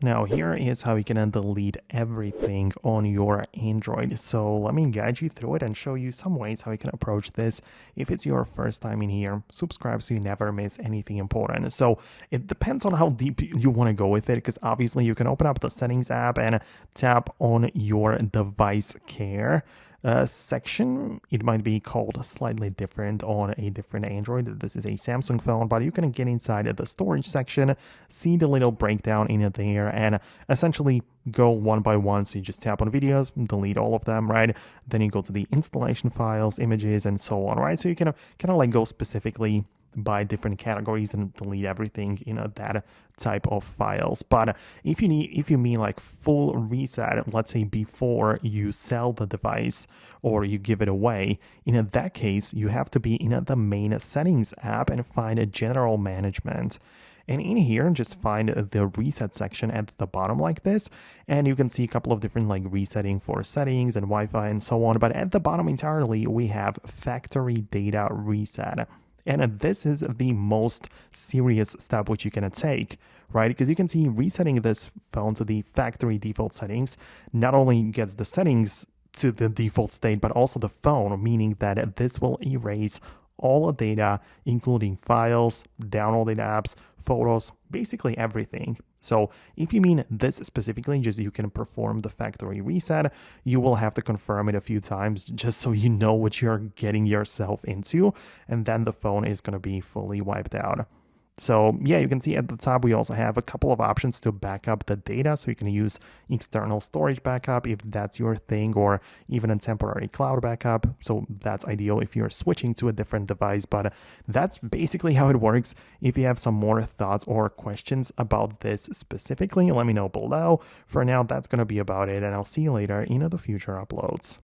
Now here is how you can delete everything on your Android. So let me guide you through it and show you some ways how you can approach this. If it's your first time in here, subscribe so you never miss anything important. So it depends on how deep you want to go with it, because obviously you can open up the settings app and tap on your device care section. It might be called slightly different on a different Android. This is a Samsung phone, but you can get inside the storage section, see the little breakdown in there, and essentially go one by one. So you just tap on videos, delete all of them, right? Then you go to the installation files, images, and so on, right? So you can kind of like go specifically by different categories and delete everything in that type of files. But if you mean like full reset, let's say before you sell the device or you give it away, in that case you have to be in the main settings app and find a general management. And in here, just find the reset section at the bottom like this. And you can see a couple of different like resetting for settings and Wi-Fi and so on. But at the bottom entirely, we have factory data reset. And this is the most serious step which you can take, right? Because you can see resetting this phone to the factory default settings not only gets the settings to the default state, but also the phone, meaning that this will erase all the data, including files, downloaded apps, photos, basically everything. So if you mean this specifically, just you can perform the factory reset, you will have to confirm it a few times just so you know what you're getting yourself into, and then the phone is going to be fully wiped out. So yeah, you can see at the top we also have a couple of options to back up the data. So you can use external storage backup if that's your thing, or even a temporary cloud backup. So that's ideal if you're switching to a different device. But that's basically how it works. If you have some more thoughts or questions about this specifically, let me know below. For now, that's going to be about it, and I'll see you later in the future uploads.